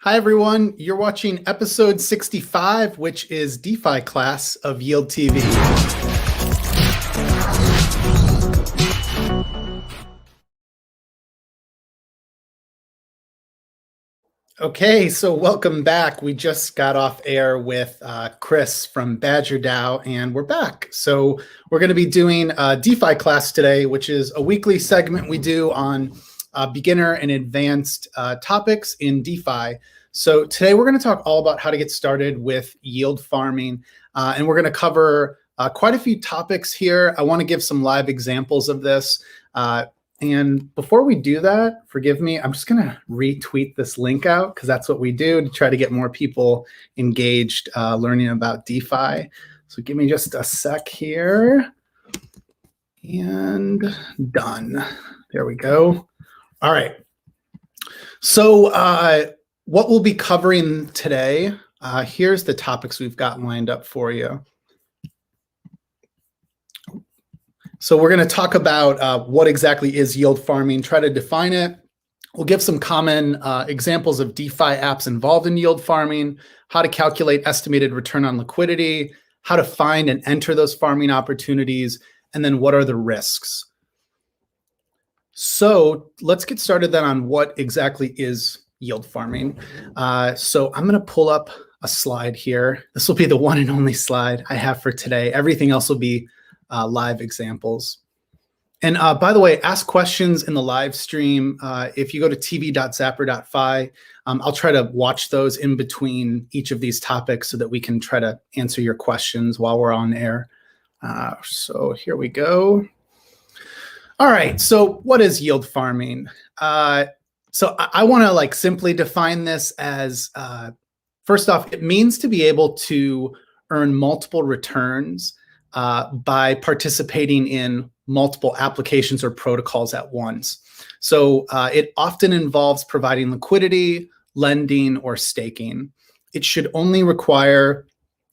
Hi, everyone. You're watching episode 65, which is DeFi Class of Yield TV. Okay, so welcome back. We just got off air with Chris from Badger DAO, and we're back. So we're going to be doing DeFi Class today, which is a weekly segment we do on beginner and advanced topics in DeFi. So today we're going to talk all about how to get started with yield farming, and we're going to cover quite a few topics here. I want to give some live examples of this. And before we do that, forgive me, I'm just going to retweet this link out because that's what we do to try to get more people engaged learning about DeFi. So give me just a sec here. And done. There we go. All right. So what we'll be covering today, here's the topics we've got lined up for you. So we're going to talk about what exactly is yield farming, try to define it. We'll give some common examples of DeFi apps involved in yield farming, how to calculate estimated return on liquidity, how to find and enter those farming opportunities, and then what are the risks. So let's get started then on what exactly is yield farming. So I'm going to pull up a slide here. This will be the one and only slide I have for today. Everything else will be live examples. And by the way, ask questions in the live stream. If you go to tv.zapper.fi, I'll try to watch those in between each of these topics so that we can try to answer your questions while we're on air. So here we go. All right, so what is yield farming? So I want to simply define this as, first off, it means to be able to earn multiple returns by participating in multiple applications or protocols at once. So it often involves providing liquidity, lending, or staking. It should only require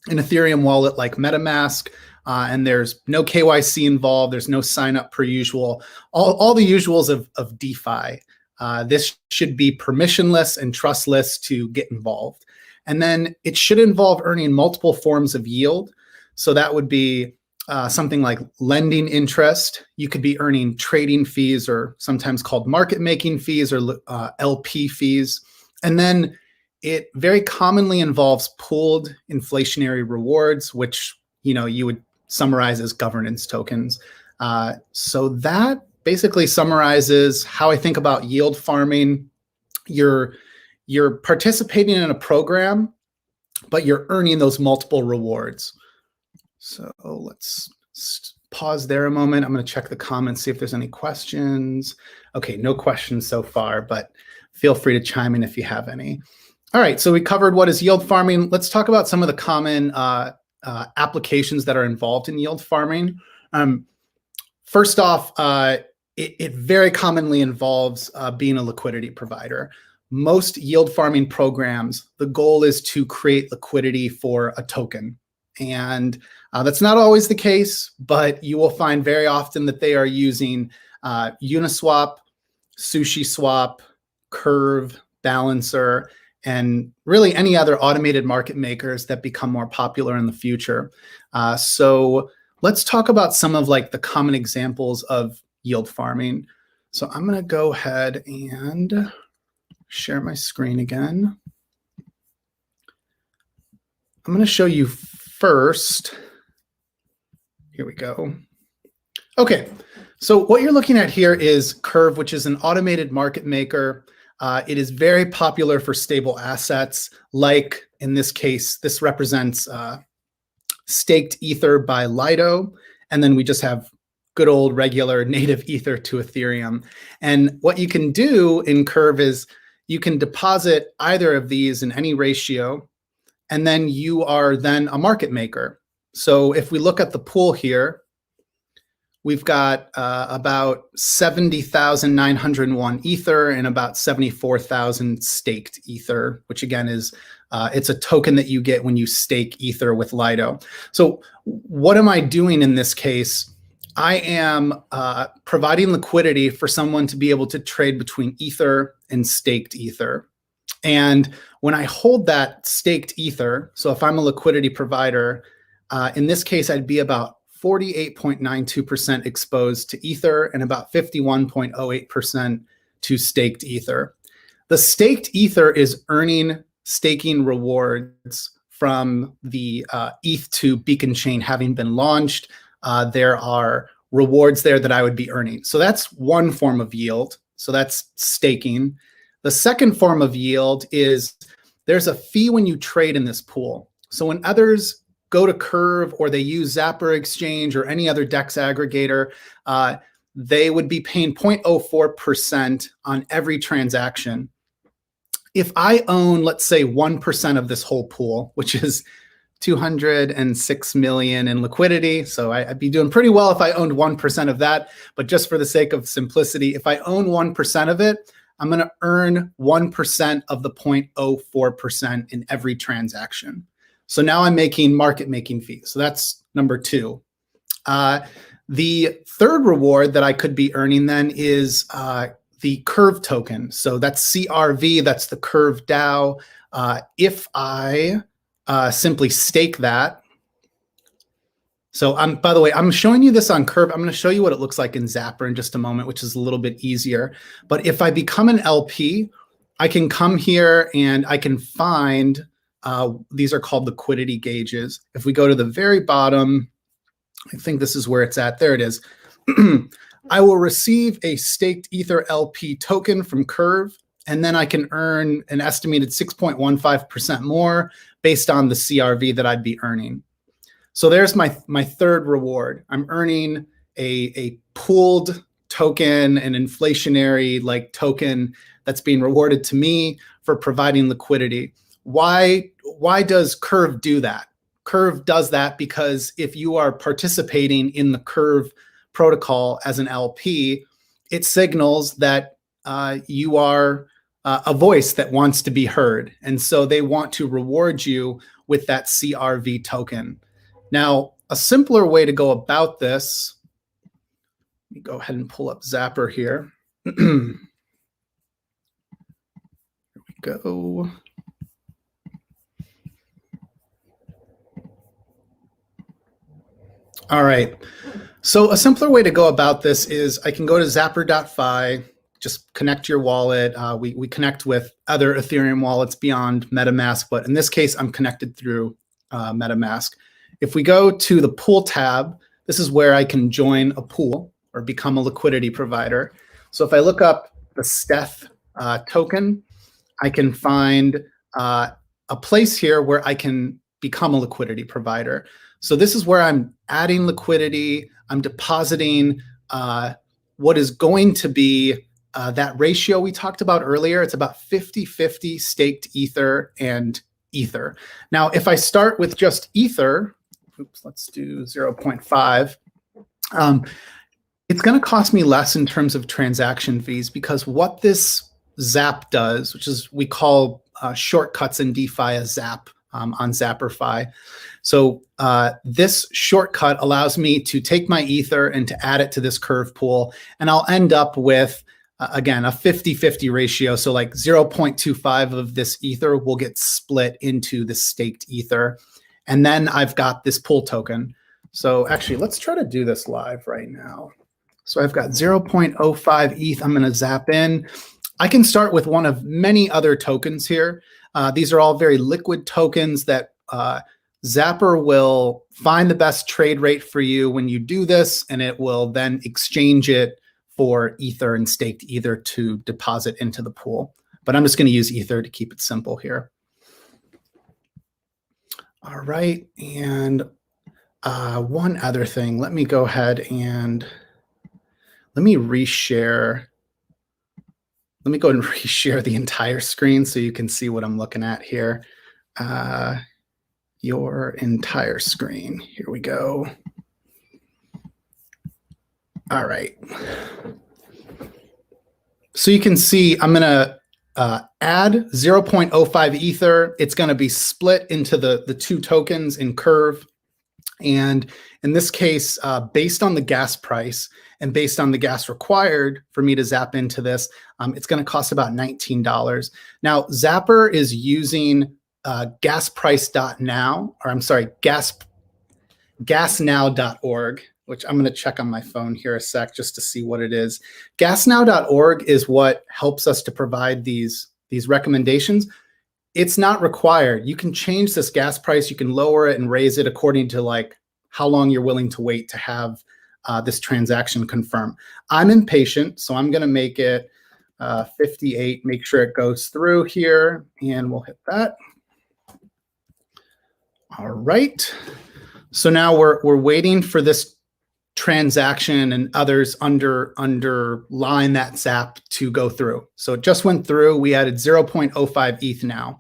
an Ethereum wallet like MetaMask, and there's no KYC involved. There's no sign up per usual. All the usuals of DeFi. This should be permissionless and trustless to get involved. And then it should involve earning multiple forms of yield. So that would be something like lending interest. You could be earning trading fees, or sometimes called market making fees, or LP fees. And then it very commonly involves pooled inflationary rewards, which you would summarize as governance tokens. So that basically summarizes how I think about yield farming. You're participating in a program, but you're earning those multiple rewards. So let's pause there a moment. I'm going to check the comments, see if there's any questions. Okay, no questions so far, but feel free to chime in if you have any. All right, so we covered what is yield farming. Let's talk about some of the common applications that are involved in yield farming. First off, it very commonly involves being a liquidity provider. Most yield farming programs, the goal is to create liquidity for a token. And that's not always the case, but you will find very often that they are using Uniswap, SushiSwap, Curve, Balancer, and really any other automated market makers that become more popular in the future. So let's talk about some of the common examples of yield farming. So I'm going to go ahead and share my screen again. I'm going to show you first. Here we go. Okay, so what you're looking at here is Curve, which is an automated market maker. It is very popular for stable assets. Like in this case, this represents staked Ether by Lido. And then we just have good old regular native Ether to Ethereum. And what you can do in Curve is you can deposit either of these in any ratio, and then you are then a market maker. So if we look at the pool here, we've got about 70,901 Ether and about 74,000 staked Ether, which again is, it's a token that you get when you stake Ether with Lido. So what am I doing in this case? I am providing liquidity for someone to be able to trade between Ether and staked Ether. And when I hold that staked Ether, so if I'm a liquidity provider, in this case, I'd be about 48.92% exposed to Ether and about 51.08% to staked Ether. The staked Ether is earning staking rewards from the ETH2 beacon chain having been launched. There are rewards there that I would be earning. So that's one form of yield. So that's staking. The second form of yield is there's a fee when you trade in this pool. So when others go to Curve or they use Zapper Exchange or any other DEX aggregator, they would be paying 0.04% on every transaction. If I own, let's say, 1% of this whole pool, which is 206 million in liquidity, so I'd be doing pretty well if I owned 1% of that. But just for the sake of simplicity, if I own 1% of it, I'm going to earn 1% of the 0.04% in every transaction. So now I'm making market-making fees. So that's number two. The third reward that I could be earning then is the Curve token. So that's CRV, that's the Curve DAO. If I simply stake that, so by the way, I'm showing you this on Curve. I'm going to show you what it looks like in Zapper in just a moment, which is a little bit easier. But if I become an LP, I can come here and I can find, these are called liquidity gauges. If we go to the very bottom, I think this is where it's at. There it is. I will receive a staked Ether LP token from Curve, and then I can earn an estimated 6.15% more based on the CRV that I'd be earning. So there's my third reward. I'm earning a pooled token, an inflationary like token that's being rewarded to me for providing liquidity. Why does Curve do that? Curve does that because if you are participating in the Curve protocol as an LP, it signals that you are a voice that wants to be heard. And so they want to reward you with that CRV token. Now, a simpler way to go about this, let me go ahead and pull up Zapper here. Here we go. All right. So a simpler way to go about this is I can go to zapper.fi, just connect your wallet. We connect with other Ethereum wallets beyond MetaMask, but in this case, I'm connected through MetaMask. If we go to the pool tab, this is where I can join a pool or become a liquidity provider. So if I look up the Steth token, I can find a place here where I can become a liquidity provider. So this is where I'm adding liquidity. I'm depositing what is going to be that ratio we talked about earlier. It's about 50-50 staked Ether and Ether. Now, if I start with just Ether, oops, let's do 0.5. It's going to cost me less in terms of transaction fees because what this Zap does, which is we call shortcuts in DeFi a Zap on Zapperfi. So this shortcut allows me to take my Ether and to add it to this Curve pool, and I'll end up with, again, a 50-50 ratio. So like 0.25 of this Ether will get split into the staked Ether. And then I've got this pool token. So actually, let's try to do this live right now. So I've got 0.05 ETH. I'm going to zap in. I can start with one of many other tokens here. These are all very liquid tokens that Zapper will find the best trade rate for you when you do this, and it will then exchange it for Ether and staked Ether to deposit into the pool. But I'm just going to use Ether to keep it simple here. All right, and one other thing. Let me go ahead and let me reshare. Let me go and reshare the entire screen so you can see what I'm looking at here. Your entire screen. Here we go. All right. So you can see I'm going to add 0.05 Ether. It's going to be split into the two tokens in Curve. And in this case, based on the gas price and based on the gas required for me to zap into this, it's going to cost about $19. Now, Zapper is using gasprice.now, or I'm sorry, gasnow.org, which I'm going to check on my phone here a sec just to see what it is. Gasnow.org is what helps us to provide these recommendations. It's not required. You can change this gas price. You can lower it and raise it according to like how long you're willing to wait to have this transaction confirm. I'm impatient, so I'm going to make it 58. Make sure it goes through here, and we'll hit that. All right. So now we're waiting for this transaction and others underline that zap to go through. So it just went through. We added 0.05 ETH now.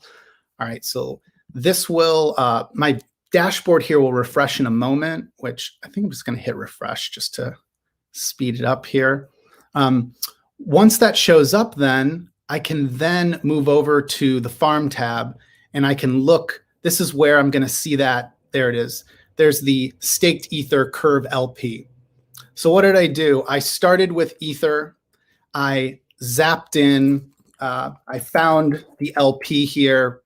All right, so this will, my dashboard here will refresh in a moment, which I think I'm just going to hit refresh just to speed it up here. Once that shows up, then I can then move over to the farm tab, and I can look. This is where I'm going to see that. There it is. There's the staked Ether curve LP. So what did I do? I started with Ether. I zapped in. I found the LP here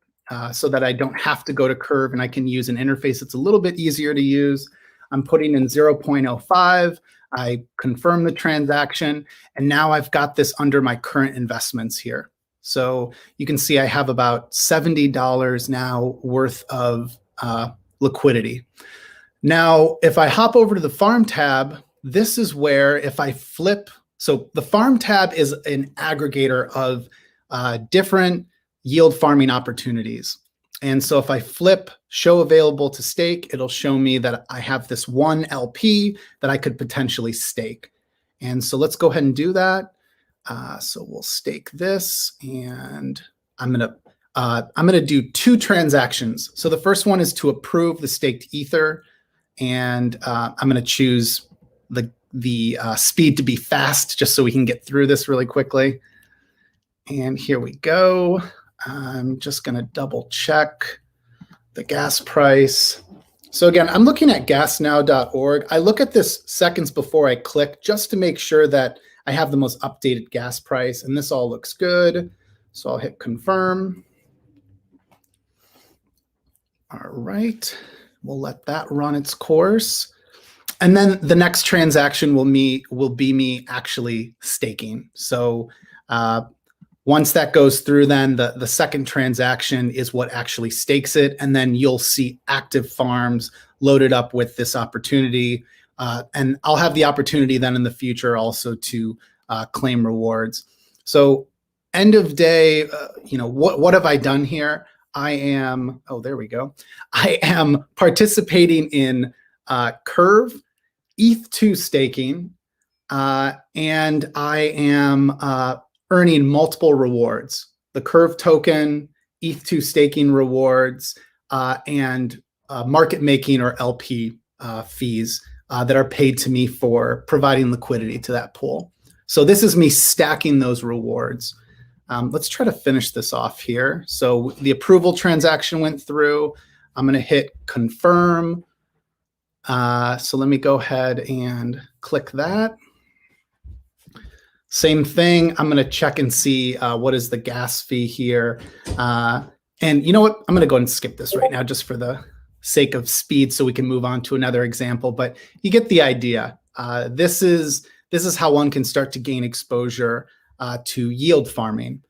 so that I don't have to go to curve, and I can use an interface that's a little bit easier to use. I'm putting in 0.05. I confirm the transaction, and now I've got this under my current investments here. So you can see I have about $70 now worth of liquidity. Now, if I hop over to the farm tab, this is where if I flip, so the farm tab is an aggregator of different yield farming opportunities. And so if I flip show available to stake, it'll show me that I have this one LP that I could potentially stake. And so let's go ahead and do that. So we'll stake this, and I'm gonna do 2 transactions. So the first one is to approve the staked Ether, and I'm gonna choose the speed to be fast just so we can get through this really quickly. And here we go. I'm just going to double check the gas price. So again, I'm looking at gasnow.org. I look at this seconds before I click just to make sure that I have the most updated gas price, and this all looks good. So I'll hit confirm. All right, we'll let that run its course. And then the next transaction will be me actually staking. So once that goes through, then the second transaction is what actually stakes it. And then you'll see active farms loaded up with this opportunity. And I'll have the opportunity then in the future also to claim rewards. So end of day, what have I done here? I am, oh, there we go. I am participating in Curve, ETH2 staking, and I am earning multiple rewards. The Curve token, ETH2 staking rewards, and market making or LP fees that are paid to me for providing liquidity to that pool. So this is me stacking those rewards. Let's try to finish this off here. So the approval transaction went through. I'm going to hit confirm. So let me go ahead and click that. Same thing. I'm going to check and see what is the gas fee here. And you know what? I'm going to go ahead and skip this right now just for the sake of speed so we can move on to another example. But you get the idea. This is how one can start to gain exposure to yield farming.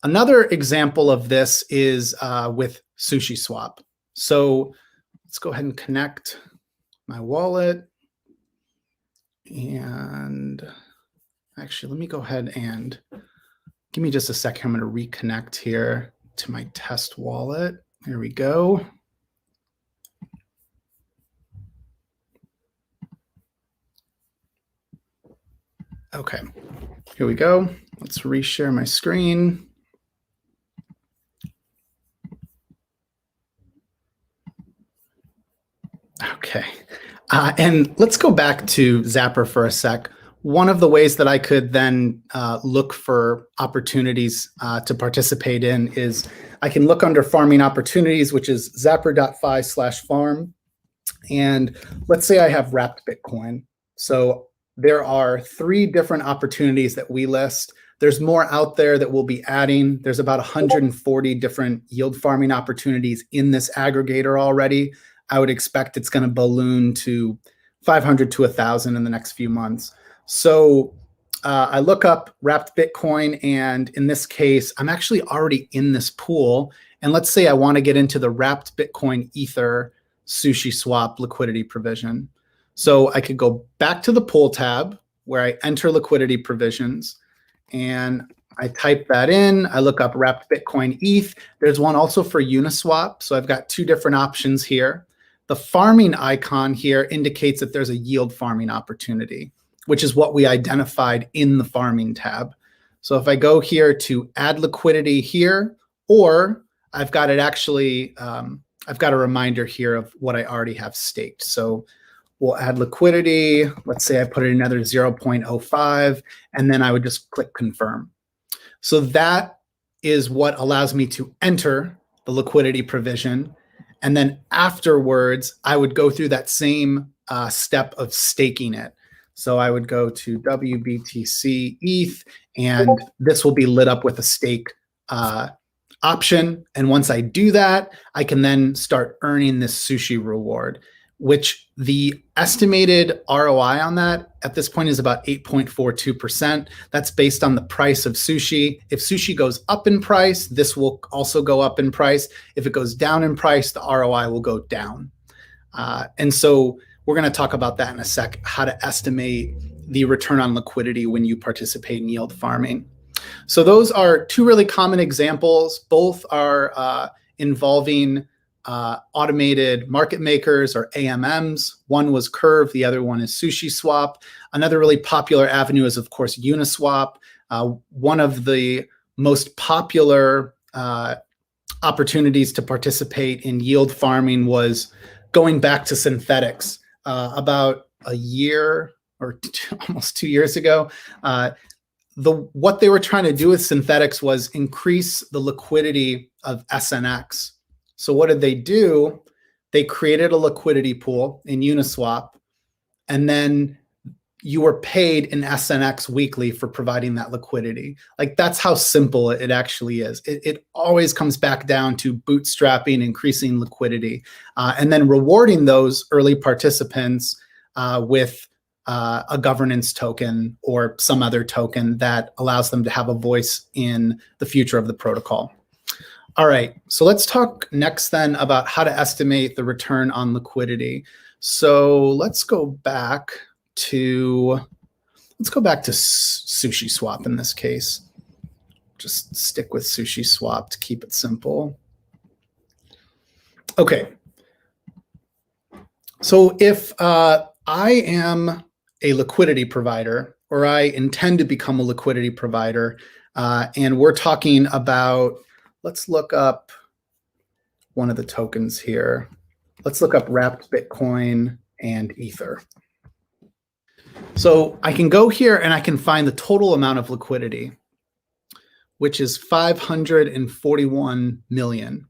Another example of this is with SushiSwap. So let's go ahead and connect my wallet. And actually, let me go ahead and give me just a second. I'm going to reconnect here to my test wallet. Here we go. Okay, here we go. Let's reshare my screen. Okay, and let's go back to Zapper for a sec. One of the ways that I could then look for opportunities to participate in is I can look under farming opportunities, which is zapper.fi/farm. And let's say I have wrapped Bitcoin. So there are 3 different opportunities that we list. There's more out there that we'll be adding. There's about 140 different yield farming opportunities in this aggregator already. I would expect it's going to balloon to 500 to 1,000 in the next few months. So I look up wrapped Bitcoin, and in this case, I'm actually already in this pool. And let's say I want to get into the wrapped Bitcoin Ether Sushi Swap liquidity provision. So I could go back to the pool tab where I enter liquidity provisions, and I type that in. I look up wrapped Bitcoin ETH. There's one also for Uniswap. So I've got 2 different options here. The farming icon here indicates that there's a yield farming opportunity, which is what we identified in the farming tab. So if I go here to add liquidity here, or I've got it actually, I've got a reminder here of what I already have staked. So we'll add liquidity. Let's say I put in another 0.05, and then I would just click confirm. So that is what allows me to enter the liquidity provision. And then afterwards, I would go through that same step of staking it. So I would go to WBTC ETH, and this will be lit up with a stake option. And once I do that, I can then start earning this sushi reward, which the estimated ROI on that at this point is about 8.42%. That's based on the price of sushi. If sushi goes up in price, this will also go up in price. If it goes down in price, the ROI will go down. And so we're going to talk about that in a sec, how to estimate the return on liquidity when you participate in yield farming. So those are 2 really common examples. Both are involving automated market makers, or AMMs. One was Curve, the other one is Sushi Swap. Another really popular avenue is, of course, Uniswap. One of the most popular opportunities to participate in yield farming was going back to synthetics about a year or almost 2 years ago. What they were trying to do with synthetics was increase the liquidity of SNX. So what did they do? They created a liquidity pool in Uniswap, and then you were paid in SNX weekly for providing that liquidity. Like, that's how simple it actually is. It always comes back down to bootstrapping, increasing liquidity, and then rewarding those early participants with a governance token or some other token that allows them to have a voice in the future of the protocol. All right, so let's talk next then about how to estimate the return on liquidity. So let's go back to Sushi Swap in this case. Just stick with Sushi Swap to keep it simple. Okay. So if I am a liquidity provider, or I intend to become a liquidity provider, and we're talking about, let's look up one of the tokens here. Let's look up wrapped Bitcoin and Ether. So I can go here and I can find the total amount of liquidity, which is 541 million.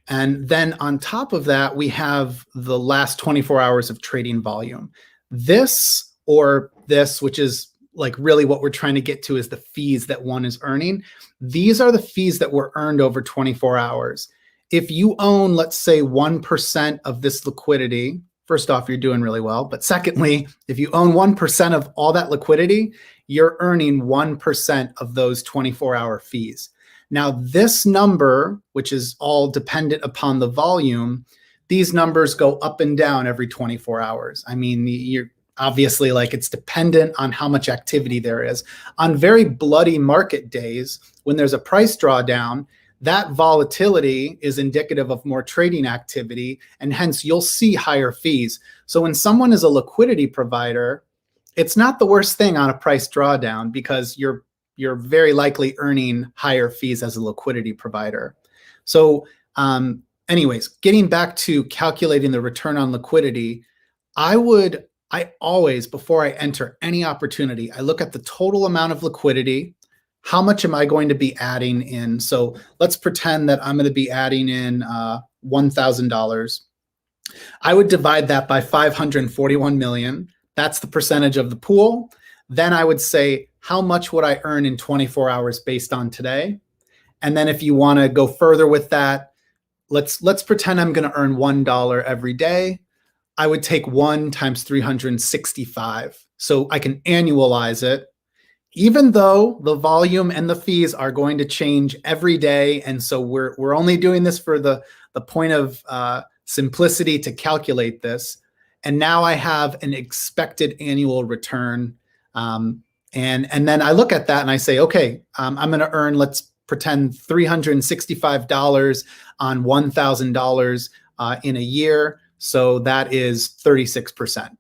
And then on top of that, we have the last 24 hours of trading volume. This, which is like really what we're trying to get to, is the fees that one is earning. These are the fees that were earned over 24 hours. If you own, let's say, 1% of this liquidity, first off, you're doing really well. But secondly, if you own 1% of all that liquidity, you're earning 1% of those 24-hour fees. Now, this number, which is all dependent upon the volume, these numbers go up and down every 24 hours. I mean, you're obviously, like, it's dependent on how much activity there is. On very bloody market days, when there's a price drawdown, that volatility is indicative of more trading activity, and hence you'll see higher fees. So when someone is a liquidity provider, it's not the worst thing on a price drawdown, because you're very likely earning higher fees as a liquidity provider. So anyways, getting back to calculating the return on liquidity, I always, before I enter any opportunity, I look at the total amount of liquidity. How much am I going to be adding in? So let's pretend that I'm going to be adding in $1,000. I would divide that by 541 million. That's the percentage of the pool. Then I would say, how much would I earn in 24 hours based on today? And then if you want to go further with that, let's pretend I'm going to earn $1 every day. I would take 1 times 365. So I can annualize it, even though the volume and the fees are going to change every day. And so we're only doing this for the point of simplicity to calculate this. And now I have an expected annual return. And then I look at that and I say, okay, I'm going to earn, let's pretend $365 on $1,000 in a year. So that is 36%.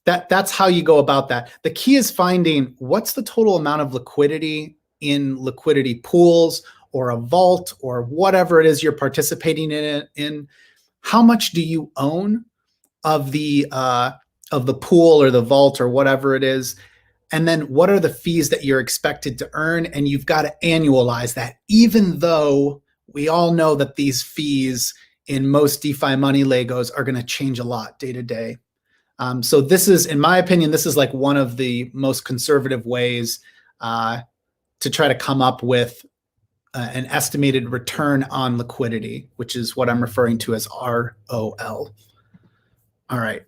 That's how you go about that. The key is finding what's the total amount of liquidity in liquidity pools or a vault or whatever it is you're participating in. How much do you own of the pool or the vault or whatever it is? And then what are the fees that you're expected to earn? And you've got to annualize that, even though we all know that these fees in most DeFi money Legos are going to change a lot day to day. So this is, in my opinion, this is like one of the most conservative ways to try to come up with an estimated return on liquidity, which is what I'm referring to as ROL. All right,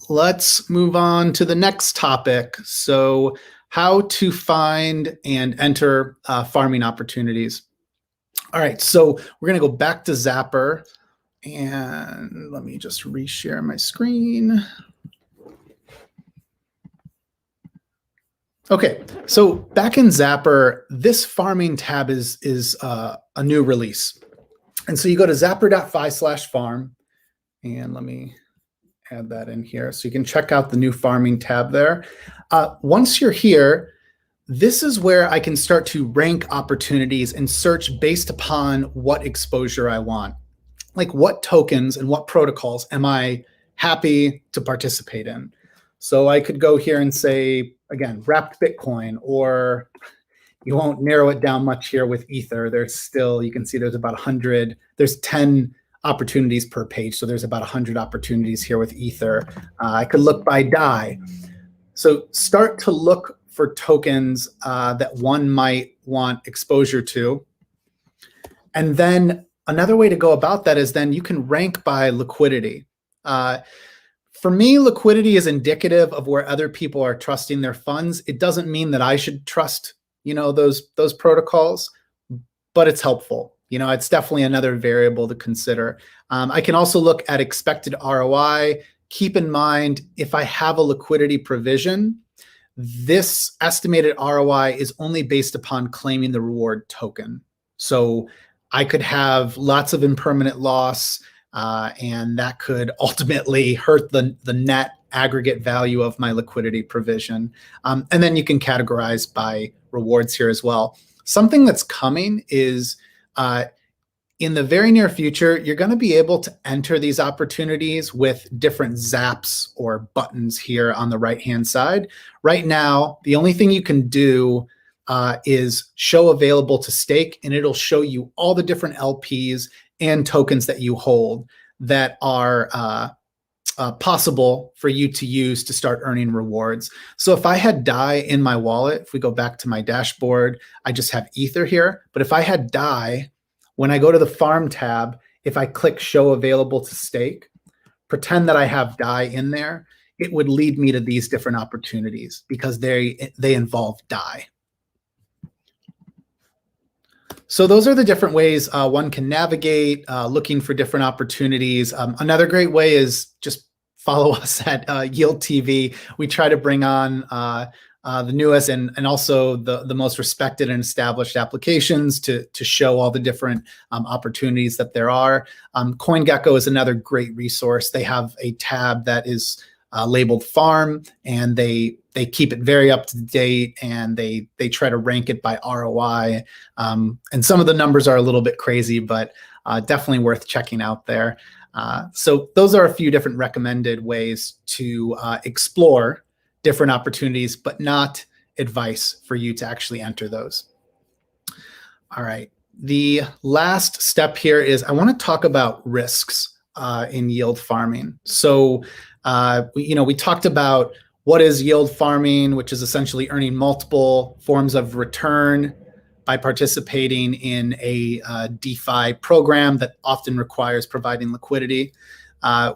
let's move on to the next topic. So how to find and enter farming opportunities. All right, so we're going to go back to Zapper. And let me just reshare my screen. Okay, so back in Zapper, this farming tab is a new release. And so you go to zapper.fi/farm, and let me add that in here so you can check out the new farming tab there. Once you're here, this is where I can start to rank opportunities and search based upon what exposure I want. Like what tokens and what protocols am I happy to participate in? So I could go here and say, again, wrapped Bitcoin, or you won't narrow it down much here with Ether. There's still, you can see there's about 100, there's 10 opportunities per page. So there's about 100 opportunities here with Ether. I could look by DAI. So start to look for tokens that one might want exposure to. And then another way to go about that is then you can rank by liquidity. For me, liquidity is indicative of where other people are trusting their funds. It doesn't mean that I should trust, those protocols, but it's helpful. It's definitely another variable to consider. I can also look at expected ROI. Keep in mind, if I have a liquidity provision, this estimated ROI is only based upon claiming the reward token. So I could have lots of impermanent loss, and that could ultimately hurt the net aggregate value of my liquidity provision. And then you can categorize by rewards here as well. Something that's coming is in the very near future, you're going to be able to enter these opportunities with different zaps or buttons here on the right-hand side. Right now, the only thing you can do is show available to stake, and it'll show you all the different LPs and tokens that you hold that are possible for you to use to start earning rewards. So if I had DAI in my wallet, if we go back to my dashboard, I just have Ether here. But if I had DAI, when I go to the farm tab, if I click show available to stake, pretend that I have DAI in there, it would lead me to these different opportunities because they involve DAI. So those are the different ways one can navigate looking for different opportunities. Another great way is just follow us at Yield TV. We try to bring on the newest and also the most respected and established applications to show all the different opportunities that there are. CoinGecko is another great resource. They have a tab that is labeled farm, and they keep it very up to date, and they try to rank it by ROI. And some of the numbers are a little bit crazy, but definitely worth checking out there. So those are a few different recommended ways to explore different opportunities, but not advice for you to actually enter those. All right. The last step here is I want to talk about risks in yield farming. So, we talked about what is yield farming, which is essentially earning multiple forms of return by participating in a DeFi program that often requires providing liquidity.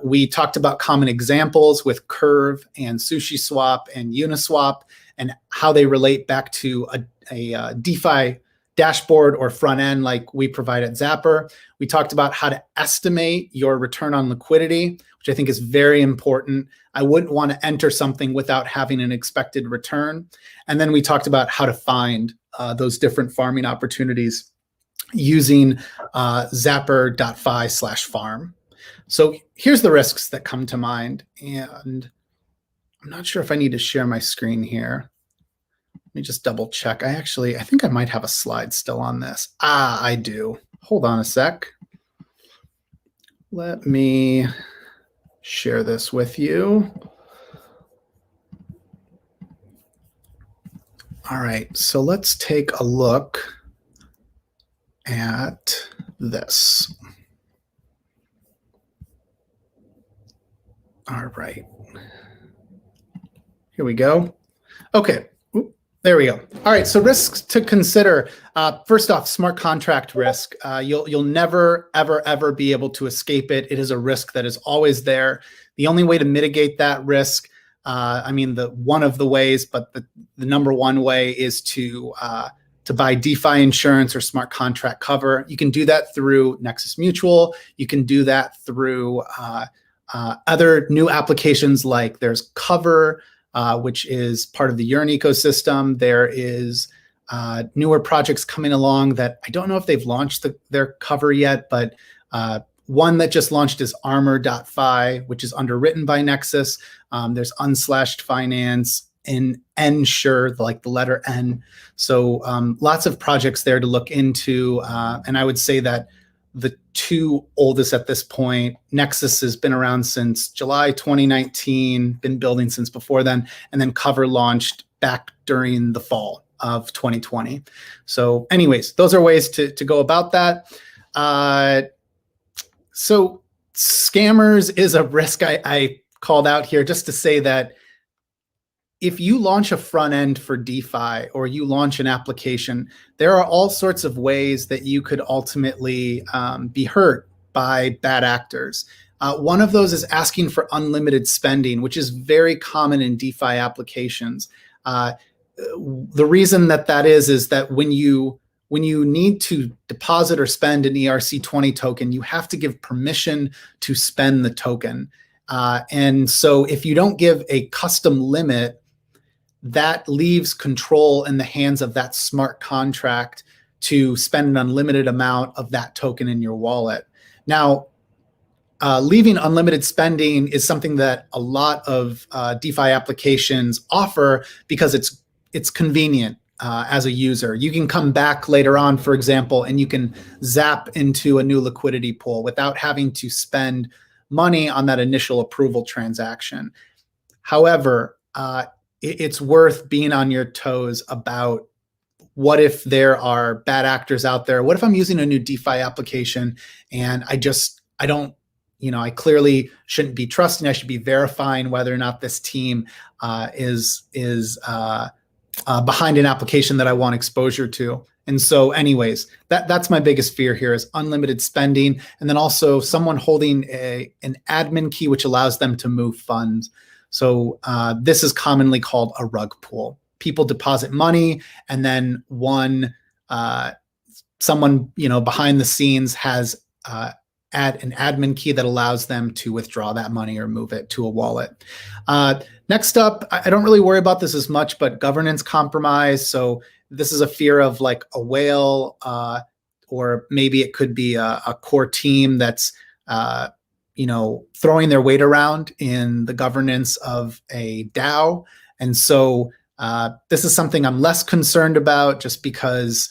We talked about common examples with Curve and SushiSwap and Uniswap and how they relate back to a DeFi dashboard or front end like we provide at Zapper. We talked about how to estimate your return on liquidity, which I think is very important. I wouldn't want to enter something without having an expected return. And then we talked about how to find those different farming opportunities using zapper.fi/farm. So here's the risks that come to mind. And I'm not sure if I need to share my screen here. Let me just double check. I think I might have a slide still on this. I do. Hold on a sec. Let me share this with you. All right, so let's take a look at this. All right. Here we go. Okay. There we go. All right, so risks to consider. First off, smart contract risk. You'll never, ever be able to escape it. It is a risk that is always there. The only way to mitigate that risk, one of the ways, but the number one way is to buy DeFi insurance or smart contract cover. You can do that through Nexus Mutual. You can do that through other new applications like there's Cover, which is part of the Yearn ecosystem. There is newer projects coming along that I don't know if they've launched their cover yet, but one that just launched is armor.fi, which is underwritten by Nexus. There's Unslashed Finance and Ensure, like the letter N. So lots of projects there to look into. And I would say that the two oldest at this point, Nexus has been around since July 2019, been building since before then, and then Cover launched back during the fall of 2020. So anyways, those are ways to go about that. So scammers is a risk I called out here just to say that if you launch a front end for DeFi or you launch an application, there are all sorts of ways that you could ultimately be hurt by bad actors. One of those is asking for unlimited spending, which is very common in DeFi applications. The reason that is that when you need to deposit or spend an ERC20 token, you have to give permission to spend the token. And so if you don't give a custom limit, that leaves control in the hands of that smart contract to spend an unlimited amount of that token in your wallet. Now, leaving unlimited spending is something that a lot of DeFi applications offer because it's convenient as a user. You can come back later on, for example, and you can zap into a new liquidity pool without having to spend money on that initial approval transaction. However, it's worth being on your toes about what if there are bad actors out there? What if I'm using a new DeFi application and I clearly shouldn't be trusting. I should be verifying whether or not this team is behind an application that I want exposure to. And so anyways, that's my biggest fear here is unlimited spending. And then also someone holding an admin key, which allows them to move funds. So this is commonly called a rug pull. People deposit money, and then someone behind the scenes has an admin key that allows them to withdraw that money or move it to a wallet. Next up, I don't really worry about this as much, but governance compromise. So this is a fear of like a whale, or maybe it could be a core team that's throwing their weight around in the governance of a DAO. And so this is something I'm less concerned about just because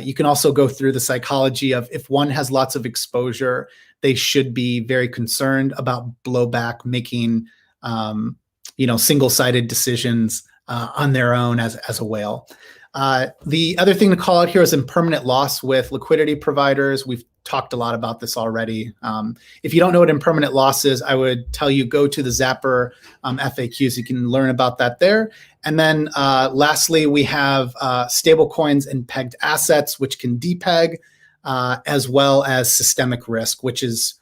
you can also go through the psychology of if one has lots of exposure, they should be very concerned about blowback, making single-sided decisions on their own as a whale. The other thing to call out here is impermanent loss with liquidity providers. We've talked a lot about this already. If you don't know what impermanent loss is, I would tell you go to the Zapper FAQs. You can learn about that there. And then lastly, we have stable coins and pegged assets, which can depeg, as well as systemic risk, which is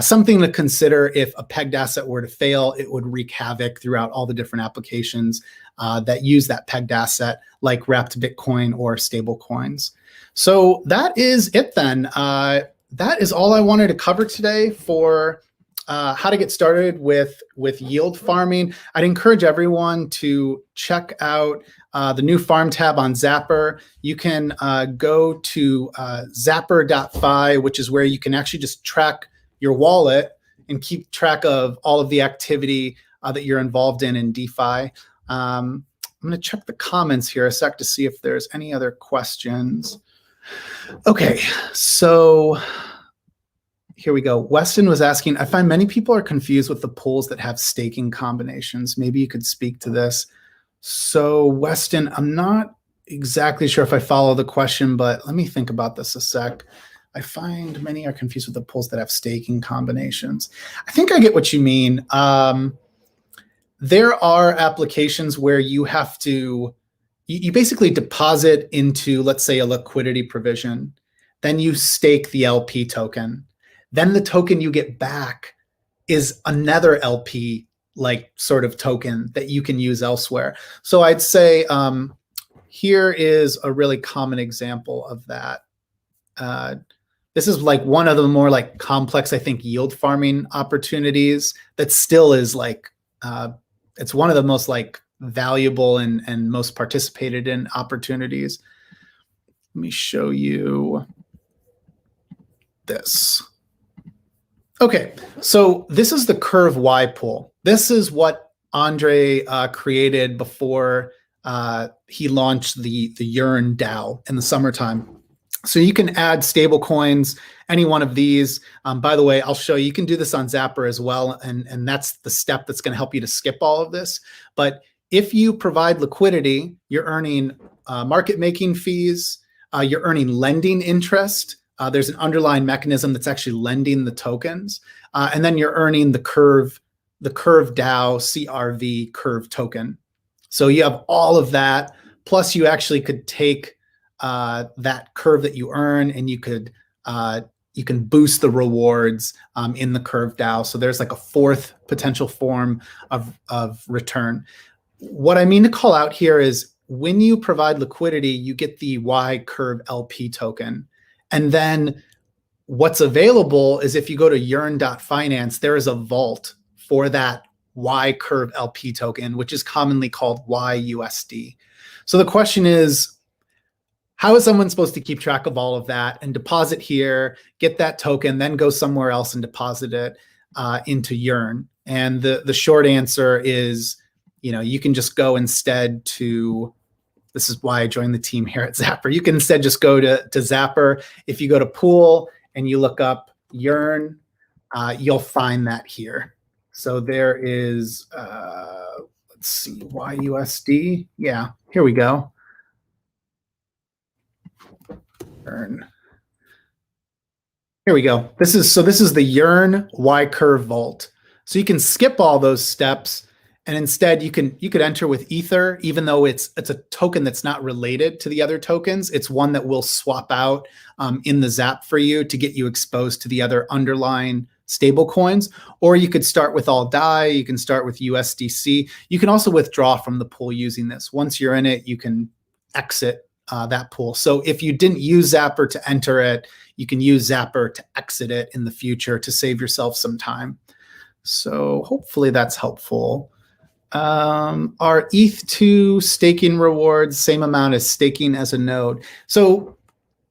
something to consider. If a pegged asset were to fail, it would wreak havoc throughout all the different applications that use that pegged asset, like wrapped Bitcoin or stable coins. So that is it then. That is all I wanted to cover today for how to get started with yield farming. I'd encourage everyone to check out the new farm tab on Zapper. You can go to zapper.fi, which is where you can actually just track your wallet and keep track of all of the activity that you're involved in DeFi. I'm going to check the comments here a sec to see if there's any other questions. Okay, so here we go. Weston was asking, I find many people are confused with the pools that have staking combinations. Maybe you could speak to this. So Weston, I'm not exactly sure if I follow the question, but let me think about this a sec. I find many are confused with the pools that have staking combinations. I think I get what you mean. There are applications where you have to, you basically deposit into, let's say, a liquidity provision. Then you stake the LP token. Then the token you get back is another LP like sort of token that you can use elsewhere. So I'd say here is a really common example of that. This is like one of the more like complex, I think, yield farming opportunities that still is like, it's one of the most like valuable and most participated in opportunities. Let me show you this. Okay, so this is the Curve Y pool. This is what Andre created before he launched the Yearn DAO in the summertime. So you can add stable coins, any one of these. By the way, I'll show you, you can do this on Zapper as well, and that's the step that's going to help you to skip all of this. But if you provide liquidity, you're earning market making fees, you're earning lending interest. There's an underlying mechanism that's actually lending the tokens, and then you're earning the Curve DAO CRV Curve token. So you have all of that, plus you actually could take that Curve that you earn, and you can boost the rewards in the Curve DAO. So there's like a fourth potential form of return. What I mean to call out here is when you provide liquidity, you get the Y Curve LP token. And then what's available is if you go to yearn.finance, there is a vault for that Y Curve LP token, which is commonly called YUSD. So the question is, how is someone supposed to keep track of all of that and deposit here, get that token, then go somewhere else and deposit it into Yearn? And the short answer is, you can just go instead to, this is why I joined the team here at Zapper. You can instead just go to Zapper. If you go to pool and you look up Yearn, you'll find that here. So there is, let's see, YUSD. Yeah, here we go. Yearn. Here we go. This is the Yearn Y Curve vault. So you can skip all those steps, and instead you could enter with Ether, even though it's a token that's not related to the other tokens. It's one that will swap out in the Zap for you to get you exposed to the other underlying stable coins. Or you could start with all DAI. You can start with USDC. You can also withdraw from the pool using this. Once you're in it, you can exit that pool. So if you didn't use Zapper to enter it, you can use Zapper to exit it in the future to save yourself some time. So hopefully that's helpful. Are ETH2 staking rewards same amount as staking as a node? So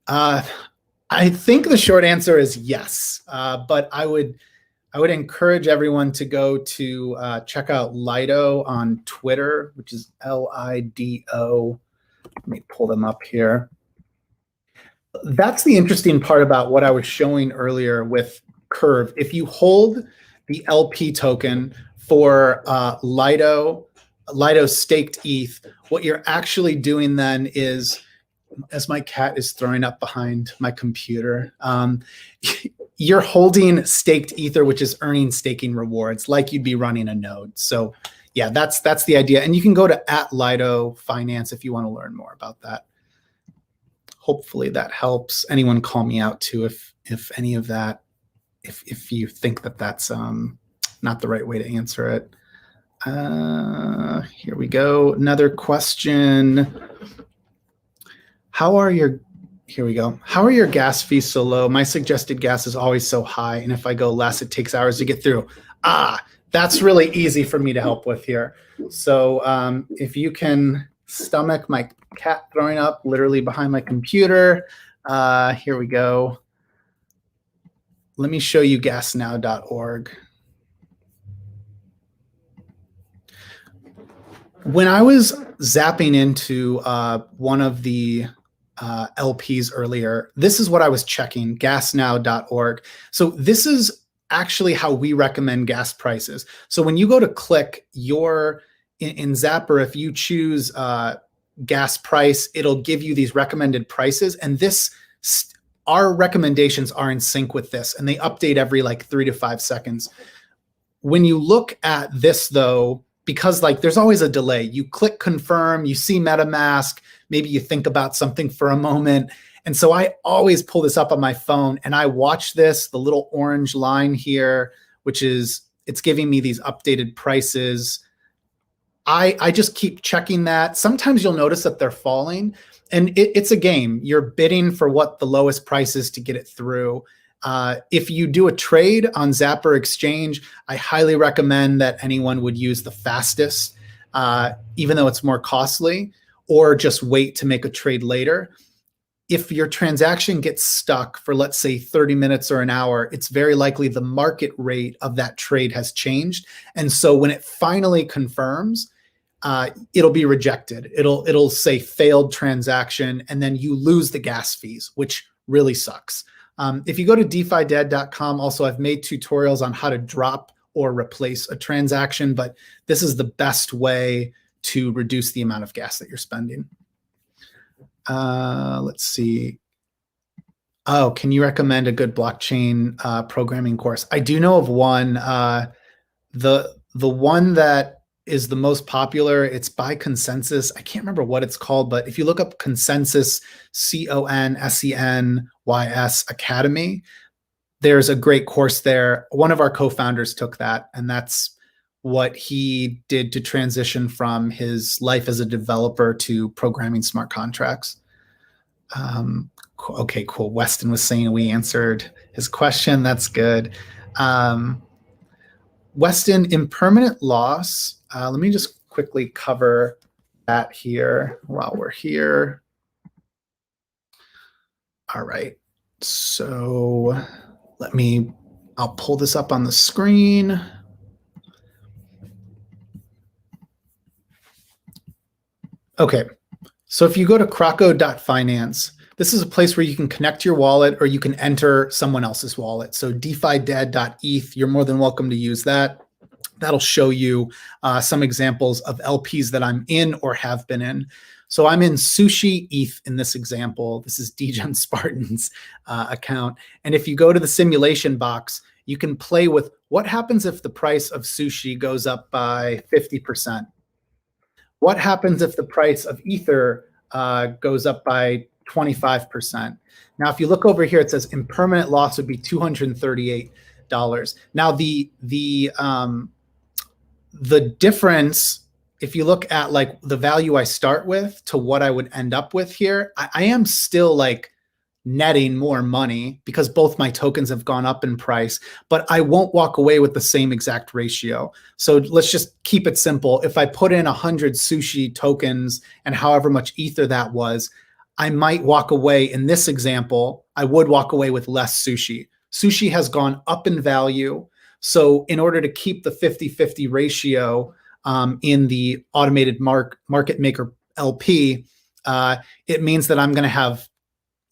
I think the short answer is yes, but I would encourage everyone to go to check out Lido on Twitter, which is LIDO. Let me pull them up here. That's the interesting part about what I was showing earlier with Curve. If you hold the LP token for Lido staked ETH, what you're actually doing then is as my cat is throwing up behind my computer, you're holding staked ether, which is earning staking rewards like you'd be running a node. So yeah, that's the idea. And you can go to @Lido Finance if you want to learn more about that. Hopefully that helps. Anyone call me out too if any of that, if you think that that's not the right way to answer it. Here we go. Another question. Here we go. How are your gas fees so low? My suggested gas is always so high, and if I go less, it takes hours to get through. That's really easy for me to help with here. So if you can stomach my cat throwing up literally behind my computer, here we go. Let me show you gasnow.org. When I was zapping into one of the LPs earlier, this is what I was checking, gasnow.org. So this is actually how we recommend gas prices. So when you go to click in Zapper, if you choose gas price, it'll give you these recommended prices. And our recommendations are in sync with this, and they update every like 3 to 5 seconds. When you look at this though, because like there's always a delay, you click confirm, you see MetaMask, maybe you think about something for a moment. And so I always pull this up on my phone and I watch this, the little orange line here, which is, it's giving me these updated prices. I just keep checking that. Sometimes you'll notice that they're falling, and it's a game. You're bidding for what the lowest price is to get it through. If you do a trade on Zapper Exchange, I highly recommend that anyone would use the fastest, even though it's more costly, or just wait to make a trade later. If your transaction gets stuck for, let's say, 30 minutes or an hour, it's very likely the market rate of that trade has changed. And so when it finally confirms, it'll be rejected. It'll say failed transaction, and then you lose the gas fees, which really sucks. If you go to DeFiDead.com, also I've made tutorials on how to drop or replace a transaction, but this is the best way to reduce the amount of gas that you're spending. Let's see. Oh, can you recommend a good blockchain programming course? I do know of one. The one that is the most popular, it's by Consensus. I can't remember what it's called, but if you look up Consensus, CONSENYS Academy, there's a great course there. One of our co-founders took that, and that's what he did to transition from his life as a developer to programming smart contracts. Okay, cool. Weston was saying we answered his question. That's good. Weston, impermanent loss. Let me just quickly cover that here while we're here. All right. So I'll pull this up on the screen. Okay. So if you go to croco.finance, this is a place where you can connect your wallet or you can enter someone else's wallet. So DeFiDead.eth, you're more than welcome to use that. That'll show you some examples of LPs that I'm in or have been in. So I'm in Sushi ETH in this example. This is Degen Spartan's account. And if you go to the simulation box, you can play with what happens if the price of sushi goes up by 50%. What happens if the price of Ether goes up by 25%? Now, if you look over here, it says impermanent loss would be $238. Now, the difference, if you look at like the value I start with to what I would end up with here, I am still like netting more money because both my tokens have gone up in price, but I won't walk away with the same exact ratio. So let's just keep it simple. If I put in 100 sushi tokens and however much Ether that was, I might walk away, in this example, I would walk away with less sushi. Sushi has gone up in value. So in order to keep the 50-50 ratio in the automated market maker LP, it means that I'm going to have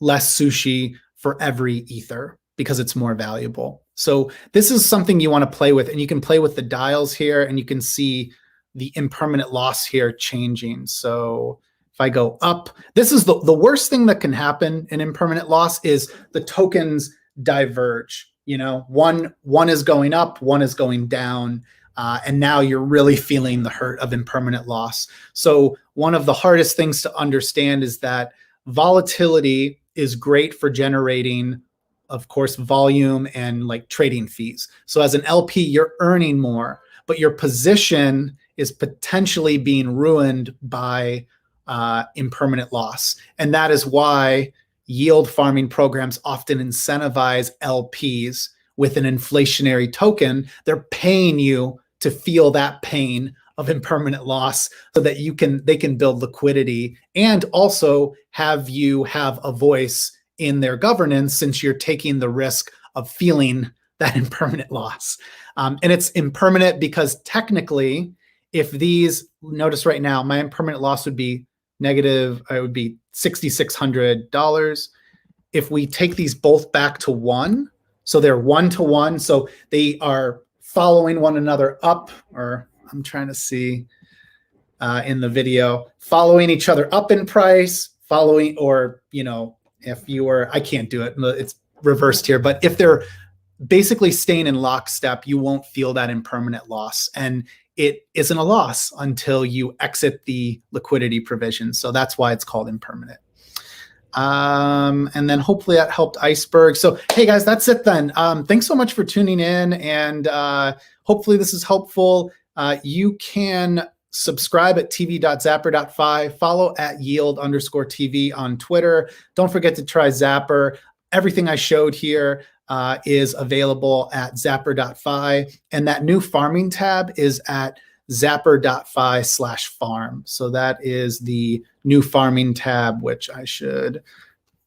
less sushi for every Ether because it's more valuable. So this is something you want to play with, and you can play with the dials here, and you can see the impermanent loss here changing. So If I go up, this is the worst thing that can happen in impermanent loss is the tokens diverge. You know, one is going up, one is going down. And now you're really feeling the hurt of impermanent loss. So one of the hardest things to understand is that volatility is great for generating, of course, volume and like trading fees. So as an LP, you're earning more, but your position is potentially being ruined by impermanent loss. And that is why yield farming programs often incentivize LPs with an inflationary token. They're paying you to feel that pain of impermanent loss so that they can build liquidity and also have you have a voice in their governance, since you're taking the risk of feeling that impermanent loss. And it's impermanent because technically, if these, notice right now, my impermanent loss would be negative, it would be $6,600. If we take these both back to 1, so they're 1 to 1, so they are following one another up, or I'm trying to see in the video, following each other up in price, following, or, you know, if you were, I can't do it, it's reversed here, but if they're basically staying in lockstep, you won't feel that impermanent loss. And it isn't a loss until you exit the liquidity provision. So that's why it's called impermanent. And then hopefully that helped Iceberg. So, hey guys, that's it then. Thanks so much for tuning in, and hopefully this is helpful. You can subscribe at tv.zapper.fi, follow at yield_TV on Twitter. Don't forget to try Zapper. Everything I showed here is available at zapper.fi, and that new farming tab is at zapper.fi/farm. So that is the new farming tab, which I should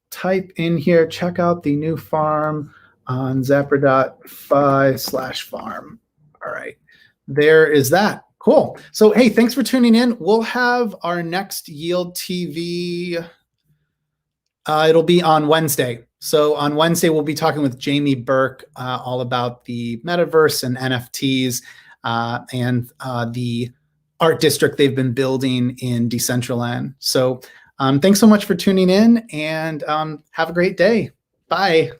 type in here. Check out the new farm on zapper.fi/farm. All right, there is that. Cool. So, hey, thanks for tuning in. We'll have our next Yield TV. It'll be on Wednesday. So on Wednesday, we'll be talking with Jamie Burke all about the metaverse and NFTs and the art district they've been building in Decentraland. So thanks so much for tuning in, and have a great day. Bye.